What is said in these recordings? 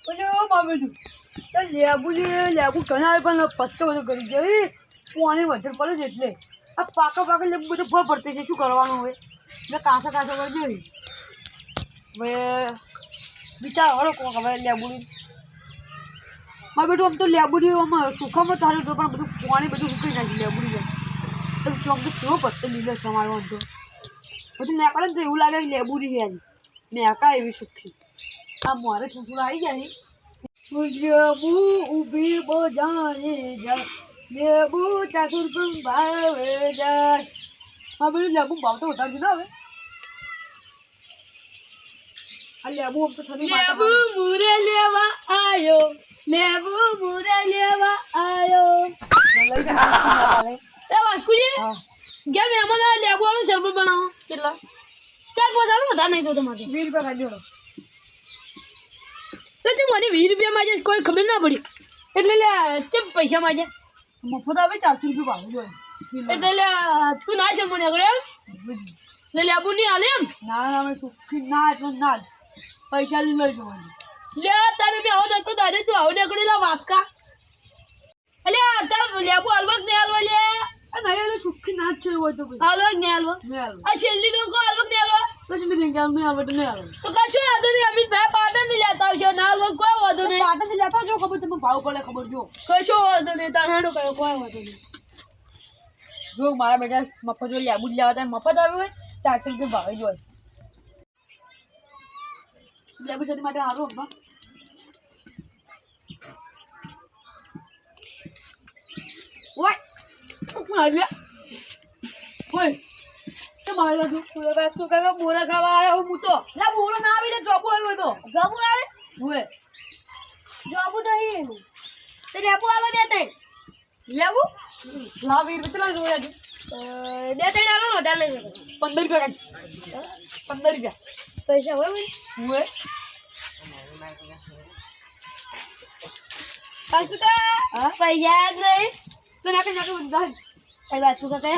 ઓલો મામે છું લેબુ ઘણા પણ પત્તો બધો કરી જાય પાણી વધારે પડે છે એટલે આ પાકા લેબુ બધું ફળ પડતે છે શું કરવાનું હોય એટલે કાચા કરી જોઈએ હવે વિચાર હળો કોક હવે લેબુડી મારે બેટું આમ તો લેબુડી આમાં સુખામાં ચાલ્યું તો પણ બધું પાણી બધું સુકાઈ નાખ્યું લેબુડી જાય તો ચોક તો કેવો પત્તો લીલો છે અમારો આમ તો બધું નેકળે ને તો એવું લાગે કે લેબુડી છે આની નેકા એવી સુખી આ મારે છોકરું આવી જાય લેબુ ઊભી બજારે જાય લેબુ ચાતુર ભાવે જાય હા બધું લેબુ ભાવ તો વધારે છે ને હવે આ લેબુ આમ તો શનિ લેબુ મુરે લેવા આયો લેબુ મુરે લેવા આયો એ વાસ્કુજી ઘેર મહેમાન આવે લેબુ વાળું શરબત બનાવો કેટલા 4-5 વધારે નહીં તો તમારે 20 રૂપિયા ખાઈ દેવાનો એટલે મને 20 રૂપિયા માં કોઈ ખબર ના પડી એટલે લે ચમ પૈસા માં મફત આવે 400 રૂપિયા ભાવ જોઈએ એટલે લે તું ના છે મને આગળ લે લેબુ નહીં હાલે એમ ના મેં સુખી ના એટલે ના પૈસા લઈ લઈ જવાનું લે તારે મેં આવો નતો દાદે તું આવો નીકળેલા વાસકા એટલે અત્યારે લેબુ હલવા કે નહીં હલવા લે નહીં એટલે સુખી ના જ છે હોય તો હલવા કે નહીં હલવા આ છેલ્લી લોકો હલવા કે નહીં હલવા કશું નહીં કેમ નહીં આવે તો નહીં આવે તો કશું વાંધો નહીં અમિત ભાઈ પાટણ થી લેતા આવશે ના હલવા કોઈ વાંધો નહીં પાટણથી લેતા જો ખબર તમે ભાવ પડે ખબર જો કશો વાંધો નહીં તાણાનો કયો કોઈ વાંધો નહીં જો મારા બેટા મફત જો લેબુ જ લેવા મફત આવ્યું હોય 400 રૂપિયા ભાવે જ હોય લેબુ શરીર માટે સારું અમ્મા ઓય કોણ આવ્યા ઓય કેમ આવેલા તું પૂરા બેસ તો કાકા બોરા ખાવા આવ્યો હું તો ના બોરો ના આવી ને જોબુ આવ્યો તો જોબુ આવે ઓય જોબુ નહીં તે લેબુ આવે બે ત્રણ લેબુ લા 20 રૂપિયા જોયા છે બે ત્રણ આલો વધારે લઈ 15 રૂપિયા 15 રૂપિયા પૈસા હોય ઓય પૈસા જ નહીં તો નાકે બધા એ વાત તું કહે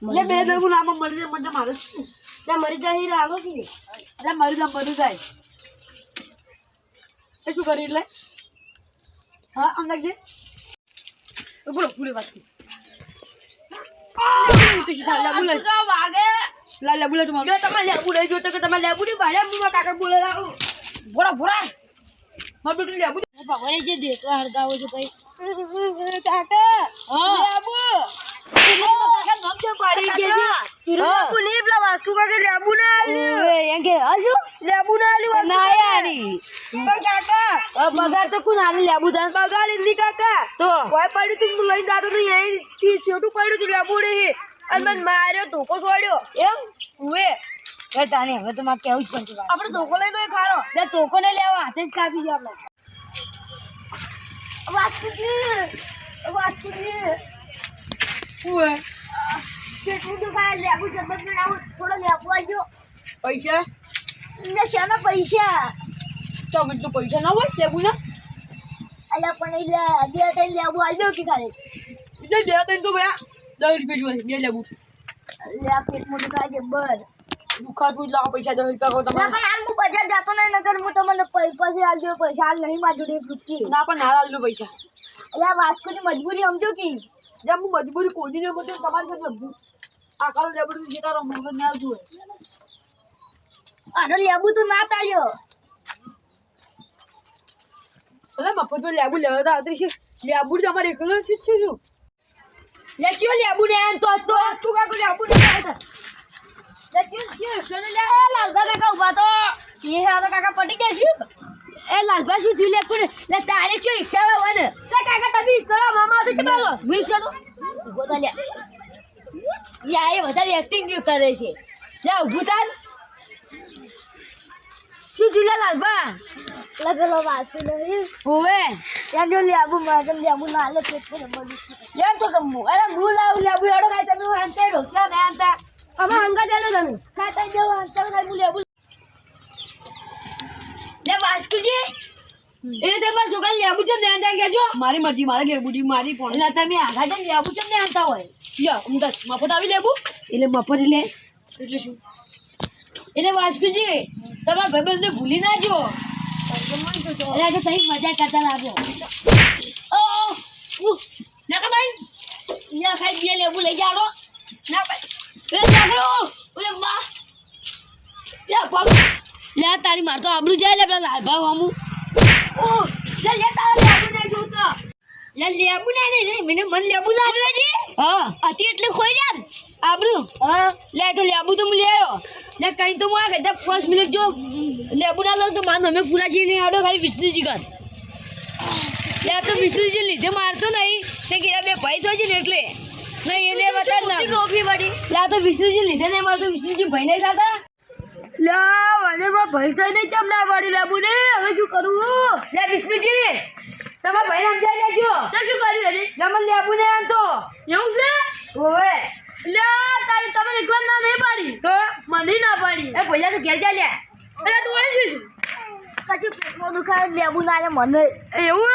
લે બે બેગું નામ મરી જાય મને મારે ના મરી જાય રાગો કે એટલે મરી જાય એ શું કરી એટલે હા અંદર જે તો બોલો પૂરી વાત લા બોલે તમારે તમે લેબુ લઈ જો તો કે તમે લેબુ ની ભાડે હું કાકા બોલે લાવું ભોરા મારું બેટું લેબુ ભગવાન જે દેતો હરગાવો છે ભાઈ કાકા હા લેબુ કાકા નામ છે પાડી કે લેબુ ની પેલા વાસ્કુ કાકા લેબુ ના આલ્યું ઓય એમ કે હસુ લેબુ ના આલ્યું ના યારી કાકા પગાર તો કોણ આલી લેબુ જાન પગાર લીધી કાકા તો કોઈ પડ્યું તું લઈને જાતો તો એ છોટું પડ્યું તું લેબુ ની અને મને માર્યો ધોકો છોડ્યો એમ ઓએ એ તાને હવે તો મારે કેવું જ પડશે આપણે ધોકો લઈ લો ખારો તે ધોકો ને લેવા હાથે જ કાપી છે આપણે વાસ્કુજી ઓય કેટલું તો કાય લેબુ શરબત બનાવું થોડો લેબુ આવજો પૈસા ને શાના પૈસા ચમ તો પૈસા ના હોય લેબુ ના અલ્યા પણ એટલે બે ત્રણ લેબુ આવજો કે ખાલી એટલે બે ત્રણ તો ભયા 10 રૂપિયા જોઈએ બે લેબુ લે આ પેટ મોટું થાય છે બર દુખાતું લાવો પૈસા 10 રૂપિયા કહો તમે પણ હાલ હું બજાર જાતો નહીં નકર હું તમને પૈસા આલજો પૈસા હાલ નહીં મારી જોડે રૂપિયા ના પણ ના લાલનો પૈસા એટલે વાસ્કોની મજબૂરી સમજો કે જેમ હું મજબૂરી કોઈ ને બધું તમારી સાથે સમજુ આ કાલ લેબુ જેટા રમો ના જોઈએ આનો લેબુ તો ના તાલ્યો એટલે મફત તો લેબુ લેવા તો આવતી છે લેબુ તમારે એકલો છે શું લેચ્યો લેબુ ને આન તો તું કાકો લેબુ ને લેચ્યો સોનો લે લાલબા કાકા ઉભા તો એ હાલો કાકા પડી ગયા એ લાલબા શું થયું લે કોને લે તારે ચો ઈક્ષા વાને લે કાકા તમે ઈસ્તરા મામા તો કેમાલો વીક્ષાનો ઉભો લે યા એ વધારે એક્ટિંગ કરે છે લે ઉભો તાર શું થયું લે લાલબા લે પેલો વાસુ નહીં ઓએ યા જો લેબુ માગમ લેબુ ના લે પેટ પર મળી યાર તો કમુ અરે હું લાવ લેબુ હેડો કાઈ તમે અંતે ઢોસા ને અંતા અમે હંગા જાણો તમે ખાતા જેવો અંતર કઈ હું લેબુ લે વાસ્કુજી એ તમાર છોકરા લેબુ છે ને અંતા કેજો મારી મરજી મારે લેબુડી મારી પણ એટલે તમે આઘા જઈને લેબુ છે ને અંતા હોય યા ઉમદા મફત આવી લેબુ એટલે મફત એટલે એટલે શું એટલે વાસ્કુજી તમારા ભાઈબંધને ભૂલી ના જો એટલે તો તમે મજા કરતા લાગો ના ભાઈ ના ખાઈ બે લેબુ લઈ જાડો ના ભાઈ એ જાગડો ઓલે બા લે પાડો લે તારી માર તો આબરૂ જાય લે પેલા લાલભા વામુ ઓ લે તારા લેબુ નહીં જોતો લે લેબુ નહીં મને મન લેબુ ના લેજી હા અતિ એટલે ખોઈ જાય આબરૂ હા લે તો લેબુ તો હું લે આવ્યો લે કઈ તો હું આ કીધા 5 મિનિટ જો લેબુ ના લો તો માર અમે પૂરા જઈને આડો ખાલી વિષ્ણુજી કર લે તો વિષ્ણુજી લીધે મારતો નહીં તે કે બે ભાઈ છો છે ને એટલે નહીં એને બતા ના ટોપી પડી લે તો વિષ્ણુજી લીધે નહીં મારતો વિષ્ણુજી ભાઈ નહીં થતા લે મને માં ભાઈ થઈ નહીં કેમ ના પડી લેબુ ને હવે શું કરું લે વિષ્ણુજી તમારા ભાઈ સમજાઈ લેજો તો શું કર્યું એને ગમન લેબુ ને આમ તો એવું છે ઓવે લે તારી તમે એકલા ના નહીં પાડી તો મને ના પાડી એ ભૈયા તો ઘેર જા લે એટલે તું વળી શું પછી પેટમાં દુખાય લેબુ ના લે મને એવું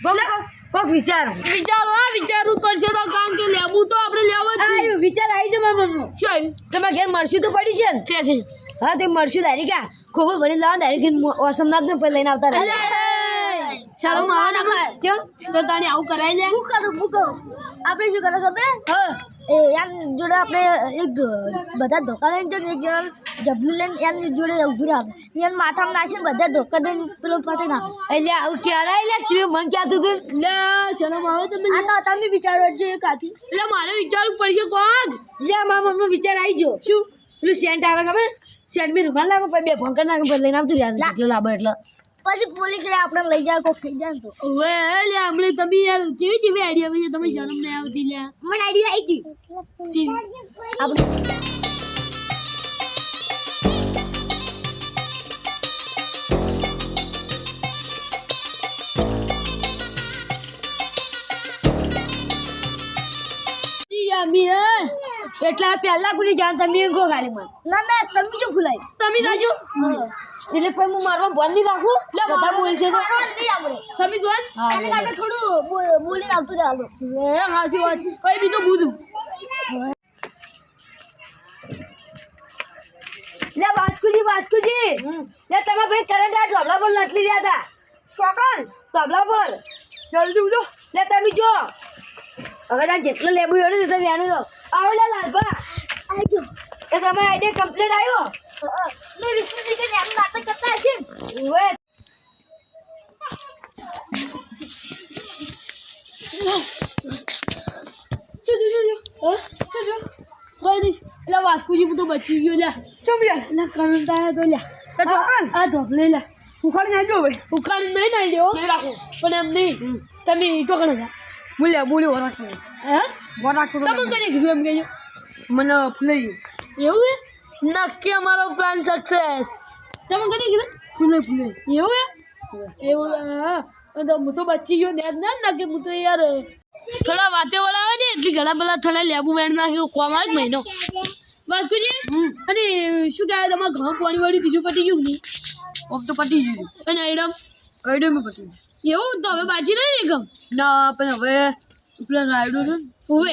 બોલે કોક વિચારો વિચારવું પડશે તો કારણ કે લેબુ તો આપણે લેવો જ છે વિચાર આવી છે મારા મનમાં શું આવ્યું તમારા ઘેર મરશું તો પડી છે ને છે હા તે મરશું ડાયરેક્ટ આ ખોખો ભરી લાવો ડાયરેક્ટ ઓસમનાથ ને પછી લઈને આવતા રહે ચાલો માવા ના ચલ તો તાને આવું કરાય લે હું કરું આપણે શું કરો ખબર હા એ યાર જોડે આપણે એક બધા ધોકા લઈને તો એક જણ જબલું લઈને એની જોડે ઉભી રાખે એને માથામાં નાખીને બધા ધોકા દઈને પેલો પટી નાખે એટલે આવું ક્યારે લે તું મન ક્યાં તું લે ચલો માવો તમે આ તો તમે વિચારો છે કાથી એટલે મારે વિચારવું પડશે કોણ લે મારા મનમાં વિચાર આવી ગયો શું પેલું સેન્ટ આવે ખબર સેન્ટ મેં રૂમાલ નાખો બે ભંકર નાખો પછી લઈને આવતું રહ્યા એટલે લાભો એટલે પછી પોલીસ આપણે લઈ જાય કોક થઈ જાય તો ઓવે લે આપણે તમે યાર જેવી આઈડિયા પછી તમે શરમ નહીં આવતી લે મને આઈડિયા આવી ગઈ આપણે એટલા પહેલા ભૂલી જાન તમે ગો ગાલી મન ના તમે જો ભૂલાય તમે જાજો એટલે પછી હું મારવા બંધ નહીં રાખું બધા બોલશે તો તમે જોન એટલે આપણે થોડું બોલીને આવતું ચાલો એ હાસી વાત કઈ બી તો બુધું લે વાસ્કુજી લે તમે ભાઈ કરંટ આ ઢોબલા પર લટલી રહ્યા હતા ચોકન ઢોબલા પર જલ્દી ઉઠો લે તમે જો હવે તાર જેટલો લેબુ એડો એટલે વેનું લો આવો લે લાલભા આવજો એ તમારો આઈડિયા કમ્પ્લીટ આવ્યો મેં વિષ્ણુજી કે નામ નાટક કરતા હશે ઓએ એટલે વાસ્કુજી તો બચી ગયો લે ચમ લે ના કરંટ આવ્યો તો લે આ ઢોકલે લે ઉખાડી નાખજો હવે ઉખાડી નહીં નાખ્યો પણ એમ નહીં તમે ટોકણ હતા બોલ્યા બોલ્યો વરાક હે વરાક તો તમે કરી કીધું એમ કહેજો મને ફૂલાઈ એવું હે નક્કી અમારો પ્લાન સક્સેસ તમે કરી કીધું ફૂલે એવું હે એવું હા તો હું તો બચી ગયો ને ના કે હું તો યાર થોડા વાતે વાળા આવે ને એટલી ઘણા બધા થોડા લેબુ વેણ નાખ્યું કોમ આવે મહિનો વાસ્કુજી અને શું કહેવાય તમારે ઘઉં પાણી વાળી બીજું પટી ગયું નહીં ઓફ તો પટી ગયું અને આઈડમ પટી એવું તો હવે બાજી નહીં ને ગમ ના પણ હવે પેલા રાયડો છે ઓવે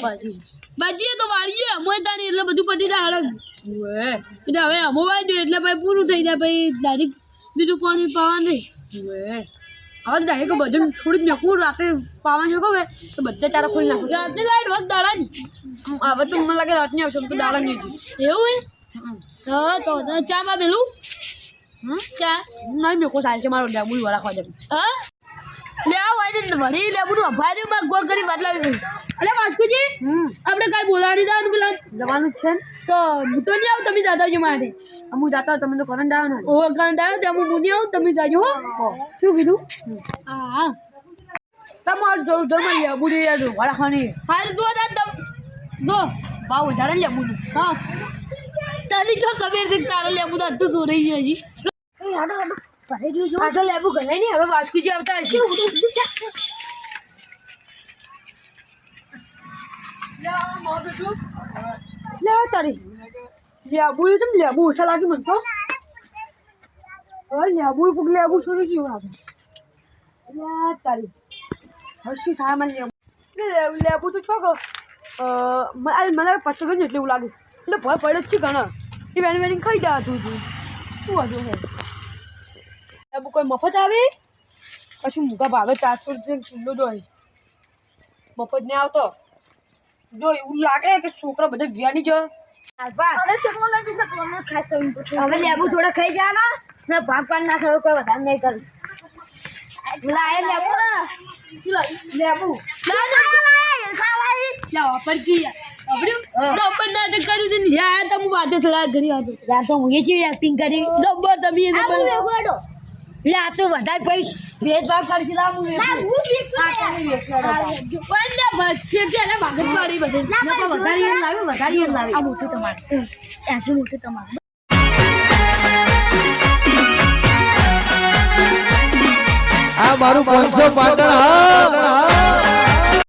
બાજીએ તો વાળીએ મોય તાની એટલે બધું પટી જાય હળગ ઓવે એટલે હવે અમો વાળી એટલે ભાઈ પૂરું થઈ જાય ભાઈ ડાયરેક્ટ બીજું પાણી પાવા નહીં ઓવે હવે ડાયરેક્ટ બધું છોડી નાખું રાતે પાવા છે કહે તો બધા ચારા ખોલી નાખું રાતે લાઈટ વખત દાડા ને હવે તો મને લાગે રાત નહીં આવશે તો દાડા નહીં એવું હે હા તો ચામાં પેલું ચા નહીં મેં કોઈ છે મારો લેબુ રાખવા દે હા લે આવ આઈને વળી લેબુનું અભાર્યું માં ગોળ કરી બદલાવી પડી અલે વાસ્કુજી આપણે કાઈ બોલાવાની જવાનું પેલા જવાનું છે તો હું તો નહીં આવું તમે જાતા આવજો માટે હું જાતા તમે તો કરંટ આવ્યો ને ઓ કરંટ આવ્યો ત્યાં હું નહીં આવું તમે જાજો હો શું કીધું હા તમારે જો લેબુ રે યાર વળાખવાની હાર જો દા તમ જો ભાવ વધારે લેબુનું હા તારી જો ખબર છે તારા લેબુ તો અડધું સો રહી જાય છે આ તો લેબુ ગણાય નહીં હવે વાસ્કુજી આવતા હશે લે તારી લેબુ તમે લેબુ ઓછા લાગે મને તો લેબુ શરૂ થયું આપણે તારી હસી થાય મને લેબુ તો છો મને પચો ગયું એટલે એવું લાગે એટલે ભય પડે જ છે ઘણા એ વેણી વેણી ખાઈ જતું હતું શું હતું હે લેબુ કોઈ મફત આવે કશું મૂકા ભાવે 400 રૂપિયા કિલો જોઈ મફત ને આવતો જો એવું લાગે કે છોકરા બધા વ્યાની જ હવે લેબુ થોડા ખાઈ જવાના ને ભાગ પાડ ના ખરો કોઈ વધારે નહીં કરું લાય લેબુ લેબુ લાવ પર કી ડબ્બર ના તો કર્યું છે ને યા તો હું વાતે ચડા ઘરી હતો યાર તો હું એ જેવી એક્ટિંગ કરી ડબ્બર તમે લે આ તો વધારે પછી ભેદભાવ કરશે લા હું બસ તેને ભાગત પાડી બધે વધારે યાદ લાવી આ મોટું તમારે ત્યાંથી મોટું તમારે આ મારું 500 પાટણ હા